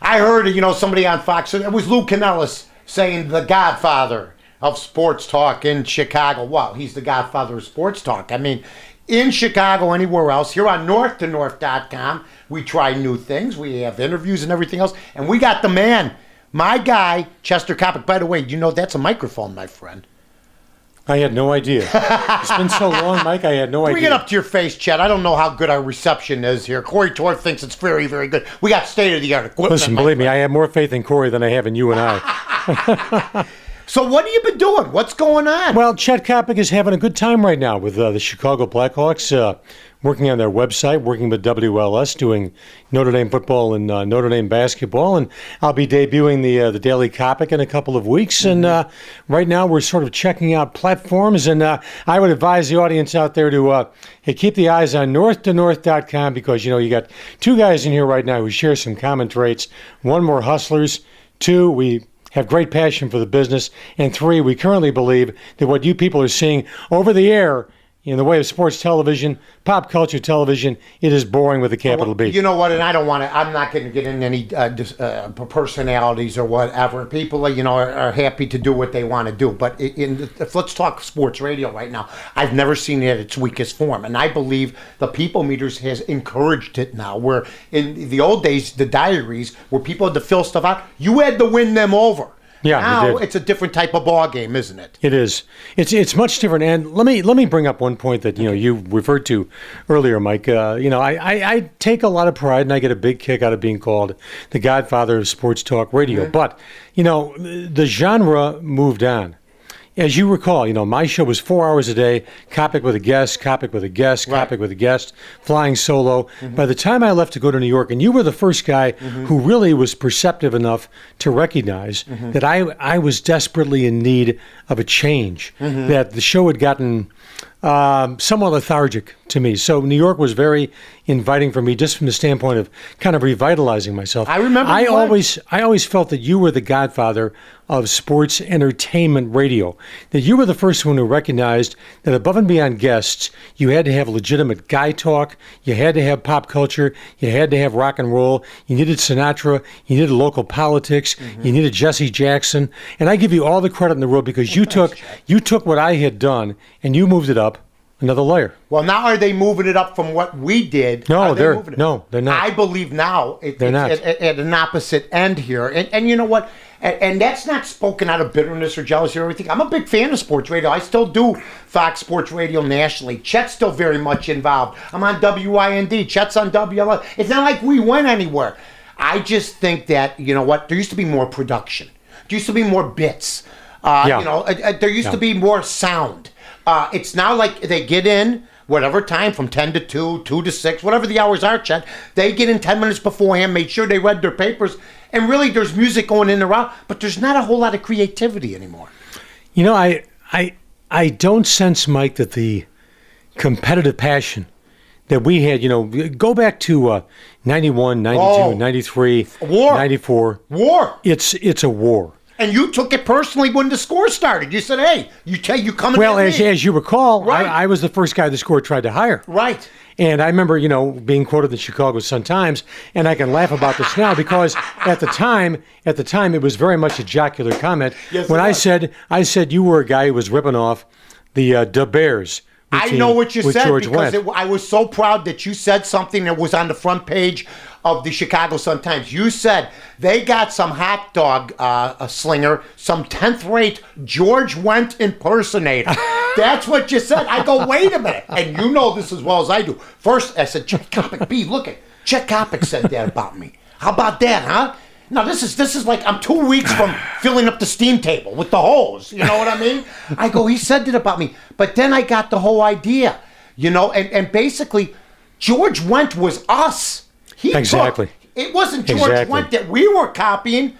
I heard, somebody on Fox, it was Lou Canellis saying the godfather of sports talk in Chicago. Wow, he's the godfather of sports talk. I mean, in Chicago, anywhere else, here on northtonorth.com, we try new things. We have interviews and everything else. And we got the man, my guy, Chester Coppock. By the way, that's a microphone, my friend. I had no idea. It's been so long, Mike, I had no idea. Bring it up to your face, Chet. I don't know how good our reception is here. Corey Torf thinks it's very, very good. We got state-of-the-art equipment. Listen, believe me, I have more faith in Corey than I have in you and I. So what have you been doing? What's going on? Well, Chet Coppock is having a good time right now with the Chicago Blackhawks, working on their website, working with WLS, doing Notre Dame football and Notre Dame basketball. And I'll be debuting the Daily Coppock in a couple of weeks. And right now we're sort of checking out platforms. And I would advise the audience out there to keep the eyes on northtonorth.com because, you got two guys in here right now who share some common traits. One, we're hustlers. Two, we have great passion for the business. And three, we currently believe that what you people are seeing over the air in the way of sports television, pop culture television, it is boring with a capital B. You know what? And I'm not going to get into any personalities or whatever. People, are happy to do what they want to do. But let's talk sports radio right now. I've never seen it at its weakest form. And I believe the People Meters has encouraged it now. Where in the old days, the diaries, where people had to fill stuff out, you had to win them over. Yeah, now it's a different type of ball game, isn't it? It is. It's much different. And let me bring up one point that you referred to earlier, Mike. I take a lot of pride and I get a big kick out of being called the godfather of sports talk radio. Mm-hmm. But the genre moved on. As you recall, my show was 4 hours a day, Coppock with a guest, Coppock with a guest, right. Coppock with a guest, flying solo. Mm-hmm. By the time I left to go to New York, and you were the first guy mm-hmm. who really was perceptive enough to recognize mm-hmm. that I was desperately in need of a change, mm-hmm. that the show had gotten somewhat lethargic to me. So New York was very inviting for me just from the standpoint of kind of revitalizing myself. I remember I always felt that you were the godfather of sports entertainment radio, that you were the first one who recognized that above and beyond guests, you had to have legitimate guy talk, you had to have pop culture, you had to have rock and roll, you needed Sinatra, you needed local politics, mm-hmm. you needed Jesse Jackson, and I give you all the credit in the world because you took what I had done and you moved it up another layer. Well, now are they moving it up from what we did? No, they're not. I believe now they're not. At an opposite end here. And you know what? And that's not spoken out of bitterness or jealousy or anything. I'm a big fan of sports radio. I still do Fox Sports Radio nationally. Chet's still very much involved. I'm on WIND. Chet's on WLS. It's not like we went anywhere. I just think that, you know what? There used to be more production. There used to be more bits. There used to be more sound. It's now like they get in whatever time from 10 to 2, 2 to 6, whatever the hours are, Chet. They get in 10 minutes beforehand, made sure they read their papers, and really there's music going in and out, but there's not a whole lot of creativity anymore. I don't sense, Mike, that the competitive passion that we had, go back to 91, 92, 93, war. 94. War. It's a war. And you took it personally when the score started. You said, hey, you coming Well, at me. as you recall, right. I was the first guy the score tried to hire. Right. And I remember, being quoted in the Chicago Sun-Times, and I can laugh about this now because at the time, it was very much a jocular comment. Yes, when I said you were a guy who was ripping off the Bears. I know what you said George because Wendt. I was so proud that you said something that was on the front page of the Chicago Sun-Times. You said they got some hot dog slinger, some 10th-rate George Wendt impersonator. That's what you said. I go, wait a minute. And you know this as well as I do. First, I said, Chet Coppock, look at Chet Coppock said that about me. How about that, huh? Now, this is like I'm 2 weeks from filling up the steam table with the hose. You know what I mean? I go, he said that about me. But then I got the whole idea, and basically, George Wendt was us. Exactly. It wasn't George Wendt that we were copying.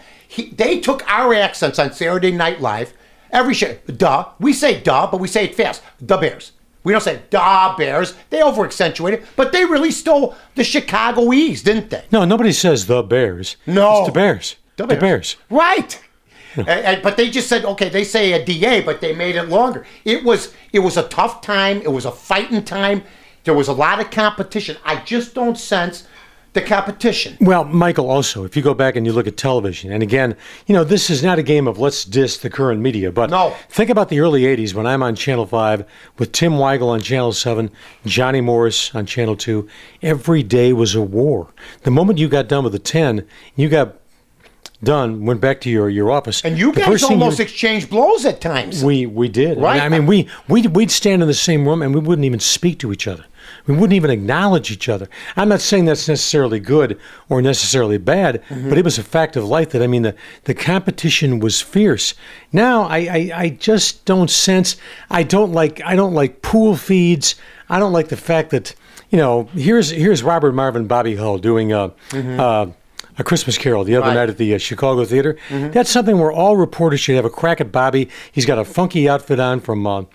They took our accents on Saturday Night Live. Every show, duh. We say duh, but we say it fast. The Bears. We don't say da Bears. They over-accentuate it, but they really stole the Chicagoese, didn't they? No, nobody says the Bears. No. It's the Bears. The Bears. Right. But they just said, okay, they say a DA, but they made it longer. It was a tough time. It was a fighting time. There was a lot of competition. I just don't sense the competition. Well, Michael, also, if you go back and you look at television, and again, this is not a game of let's diss the current media, but No. think about the early 80s when I'm on Channel 5 with Tim Weigel on Channel 7, Johnny Morris on Channel 2. Every day was a war. The moment you got done with the 10, you got done, went back to your office. And you the guys first thing almost exchanged blows at times. We did. Right. I mean, we'd stand in the same room and we wouldn't even speak to each other. We wouldn't even acknowledge each other. I'm not saying that's necessarily good or necessarily bad, but it was a fact of life that, I mean, the competition was fierce. Now, I just don't sense, I don't like pool feeds. I don't like the fact that, here's Robert Marvin Bobby Hull doing A Christmas Carol the other night at the Chicago Theater. That's something where all reporters should have a crack at Bobby. He's got a funky outfit on from,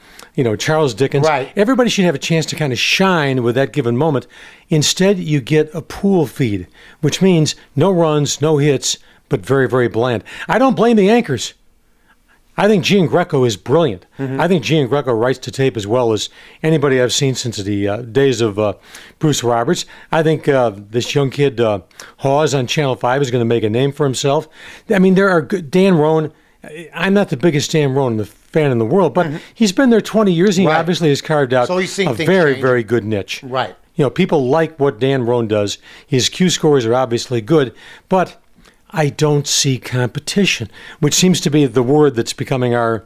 Charles Dickens. Right. Everybody should have a chance to kind of shine with that given moment. Instead, you get a pool feed, which means no runs, no hits, but very, very bland. I don't blame the anchors. I think Gian Greco is brilliant. I think Gian Greco writes to tape as well as anybody I've seen since the days of Bruce Roberts. I think this young kid, Hawes on Channel 5, is going to make a name for himself. I mean, there are good, Dan Roan. I'm not the biggest Dan Roan fan in the world, but he's been there 20 years, and he obviously has carved out So he's seen a things very, change. very good niche. Right. People like what Dan Roan does. His Q scores are obviously good, but I don't see competition, which seems to be the word that's becoming our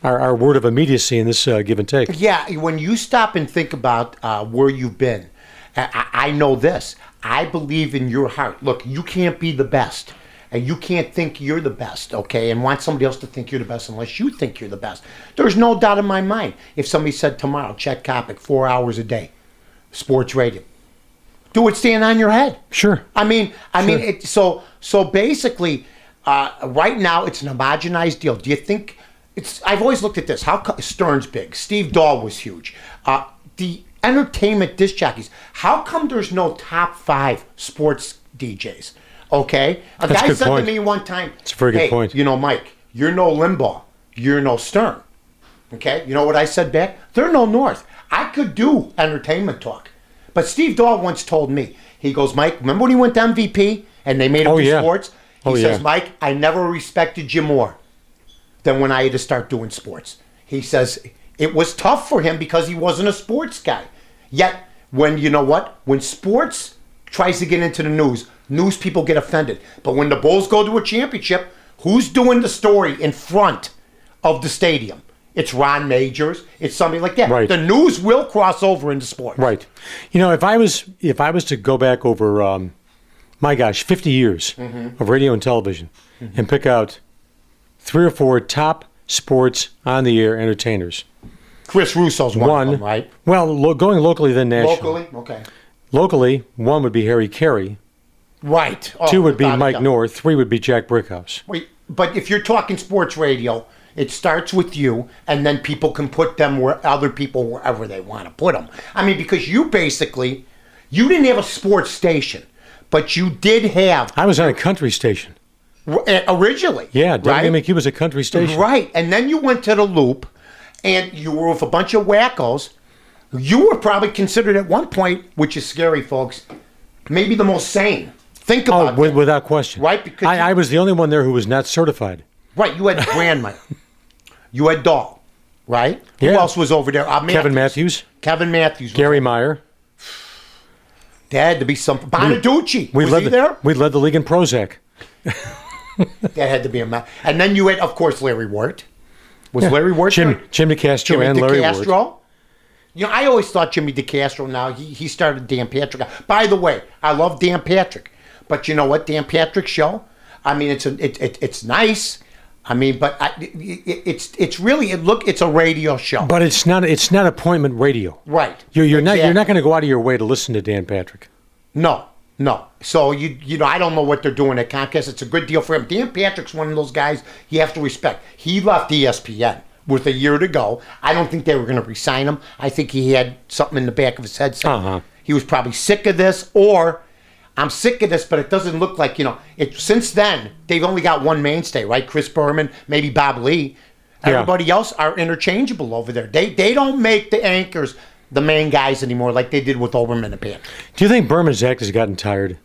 word of immediacy in this give and take. Yeah, when you stop and think about where you've been, I know this. I believe in your heart. Look, you can't be the best, and you can't think you're the best, okay, and want somebody else to think you're the best unless you think you're the best. There's no doubt in my mind. If somebody said tomorrow, Chet Coppock, 4 hours a day, sports radio, do it stand on your head. Sure. I mean, so basically, right now it's an homogenized deal. Do you think it's? I've always looked at this. Stern's big. Steve Dahl was huge. The entertainment disc jockeys. How come there's no top 5 sports DJs? Okay, a That's a guy good said point. to me one time. It's a very good point. Mike, you're no Limbaugh. You're no Stern. Okay, you know what I said back? They're no North. I could do entertainment talk. But Steve Dahl once told me, he goes, Mike, remember when he went to MVP and they made him do sports? He says, Mike, I never respected you more than when I had to start doing sports. He says, it was tough for him because he wasn't a sports guy. Yet, when sports tries to get into the news people get offended. But when the Bulls go to a championship, who's doing the story in front of the stadium? It's Ron Majors. It's somebody like that. Right. The news will cross over into sports. Right. If I was to go back over, 50 years of radio and television, and pick out 3 or 4 top sports on the air entertainers. Chris Russo's one of them, right? Well, going locally then nationally. Locally, okay. Locally, 1 would be Harry Carey. Right. 2 would be without a Mike doubt. North. 3 would be Jack Brickhouse. Wait, but if you're talking sports radio, it starts with you, and then people can put them wherever they want to put them. I mean, because you didn't have a sports station, but you did have I was on a country station. originally. Yeah, right? WMAQ was a country station. Right, and then you went to the Loop, and you were with a bunch of wackos. You were probably considered at one point, which is scary, folks, maybe the most sane. Think about it. Without question. Right, because I was the only one there who was not certified. Right, you had Grandma. You had Dahl, right? Yeah. Who else was over there? Kevin Matthews. Kevin Matthews. Gary Meyer. There had to be some. Bonaducci. We Was led he there? We led the league in Prozac. That had to be a man. And then you had, of course, Larry Wirt. Was Larry Wirt Jim there? DeCastro Jimmy and Larry DeCastro? Wirt. I always thought Jimmy DeCastro, now, he started Dan Patrick. By the way, I love Dan Patrick. But you know what? Dan Patrick's show, I mean, it's nice. I mean, but it's really it's a radio show. But it's not appointment radio. Right. You're not Exactly. going to go out of your way to listen to Dan Patrick. No. So I don't know what they're doing at Comcast. It's a good deal for him. Dan Patrick's one of those guys you have to respect. He left ESPN with a year to go. I don't think they were going to re-sign him. I think he had something in the back of his head saying he was probably sick of this, or I'm sick of this, but it doesn't look like, since then, they've only got one mainstay, right? Chris Berman, maybe Bob Lee. Everybody else are interchangeable over there. They don't make the anchors the main guys anymore like they did with Oberman and Pan. Do you think Berman's act has gotten tired?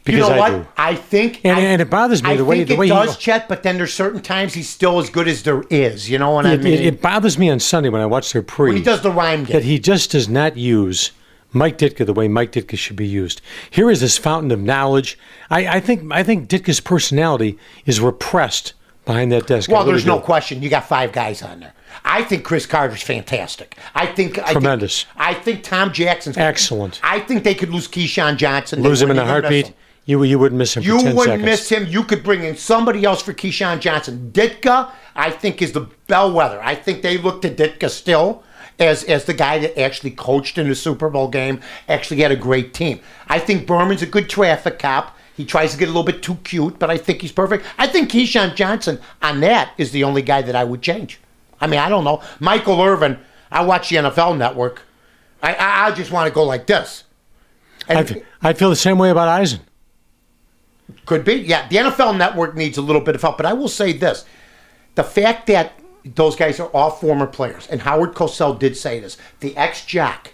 You because know what? I do. I think, And it bothers me I the way think the way it does, he, Chet. But then there's certain times he's still as good as there is. You know what I mean? it bothers me on Sunday when I watch their pre When he does the rhyme that game. he just does not use Mike Ditka the way Mike Ditka should be used. Here is this fountain of knowledge. I think Ditka's personality is repressed behind that desk. Well, I really there's no do. question. You got 5 guys on there. I think Chris Carter's fantastic. Tremendous. I think Tom Jackson's Excellent. I think they could lose Keyshawn Johnson. Lose him in a They wouldn't even miss heartbeat. him. You wouldn't miss him for You 10 wouldn't seconds. miss him. You could bring in somebody else for Keyshawn Johnson. Ditka, I think, is the bellwether. I think they look to Ditka still as the guy that actually coached in the Super Bowl game, actually had a great team. I think Berman's a good traffic cop. He tries to get a little bit too cute, but I think he's perfect. I think Keyshawn Johnson on that is the only guy that I would change. I mean, I don't know. Michael Irvin, I watch the NFL Network. I just want to go like this. And I feel the same way about Eisen. could be. Yeah, the NFL Network needs a little bit of help. But I will say this. The fact that those guys are all former players, and Howard Cosell did say this, the ex-jock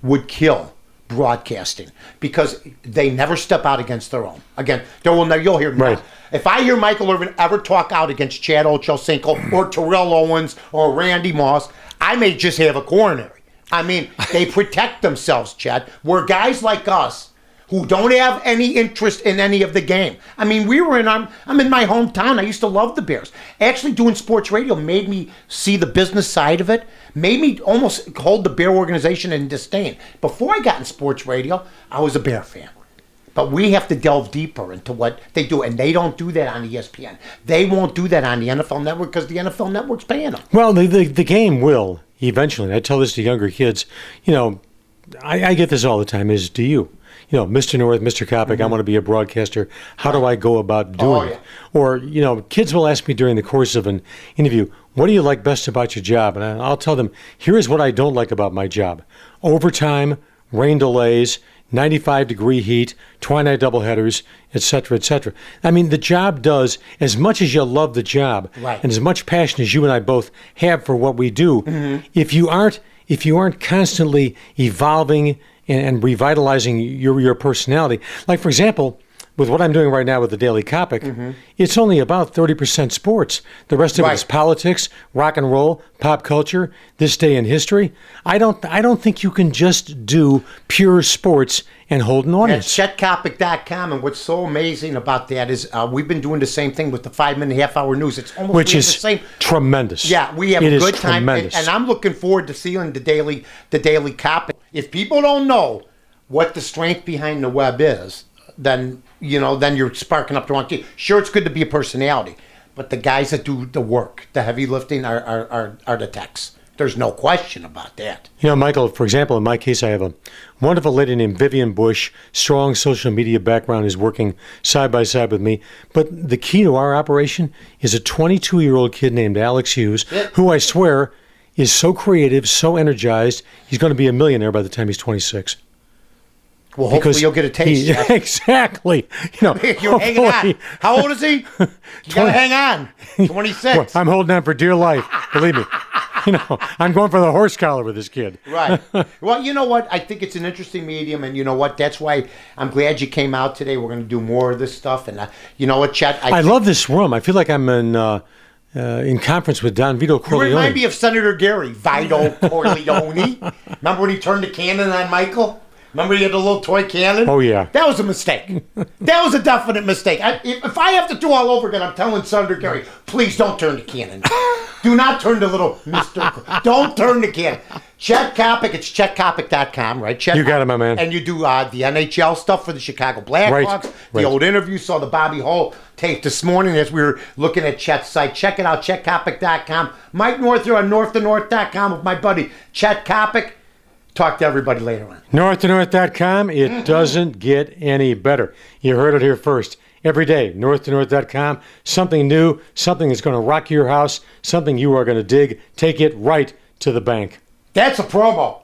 would kill broadcasting because they never step out against their own. Again, you'll hear me. Right. If I hear Michael Irvin ever talk out against Chad Ochocinco or Terrell Owens or Randy Moss, I may just have a coronary. I mean, they protect themselves, Chad. Where guys like us who don't have any interest in any of the game. I mean, I'm in my hometown. I used to love the Bears. Actually, doing sports radio made me see the business side of it, made me almost hold the Bear organization in disdain. Before I got in sports radio, I was a Bear fan. But we have to delve deeper into what they do, and they don't do that on ESPN. They won't do that on the NFL Network because the NFL Network's paying them. Well, the game will eventually. And I tell this to younger kids. I get this all the time. Do you? Mr. North, Mr. Coppock, I want to be a broadcaster. How do I go about doing it? Or, kids will ask me during the course of an interview, what do you like best about your job? And I'll tell them, here is what I don't like about my job. Overtime, rain delays, 95-degree heat, twilight doubleheaders, et cetera, et cetera. I mean, the job does, as much as you love the job, Right. and as much passion as you and I both have for what we do, if you aren't constantly evolving and revitalizing your personality, like, for example, with what I'm doing right now with the Daily Coppock, it's only about 30% sports. The rest of it is politics, rock and roll, pop culture, this day in history. I don't think you can just do pure sports and hold an audience. At ChetCoppock.com, and what's so amazing about that is we've been doing the same thing with the 5-minute, half-hour news. It's almost Which we have is the same. tremendous. Yeah, we have It a is good time, tremendous. and I'm looking forward to seeing the daily Coppock. If people don't know what the strength behind the web is, then you're sparking up the wrong key. Sure, it's good to be a personality, but the guys that do the work, the heavy lifting, are the techs. There's no question about that. Michael, for example, in my case, I have a wonderful lady named Vivian Bush, strong social media background, is working side by side with me. But the key to our operation is a 22-year-old kid named Alex Hughes, who I swear is so creative, so energized, he's going to be a millionaire by the time he's 26. Well, hopefully you'll get a taste. Jeff. Exactly. You're hanging on. How old is he? You got to hang on. 26. Well, I'm holding on for dear life. Believe me. I'm going for the horse collar with this kid. Right. Well, you know what? I think it's an interesting medium, and you know what? That's why I'm glad you came out today. We're going to do more of this stuff, and you know what, Chet? I love this room. I feel like I'm in conference with Don Vito Corleone. You remind me of Senator Gary, Vito Corleone. Remember when he turned the cannon on Michael? Remember he had the little toy cannon? Oh, yeah. That was a mistake. That was a definite mistake. If I have to do all over again, I'm telling Senator Gary, please don't turn the cannon. Do not turn the little Mr. Don't turn the cannon. Chet Coppock, it's ChetCoppock.com, right? You got it, my man. And you do the NHL stuff for the Chicago Blackhawks, the old interview. Saw the Bobby Hull tape this morning as we were looking at Chet's site. Check it out, ChetCoppock.com. Mike North here on NorthToNorth.com with my buddy Chet Coppock. Talk to everybody later on. NorthToNorth.com. It doesn't get any better. You heard it here first. Every day, NorthToNorth.com. Something new, something that's going to rock your house, something you are going to dig. Take it right to the bank. That's a promo.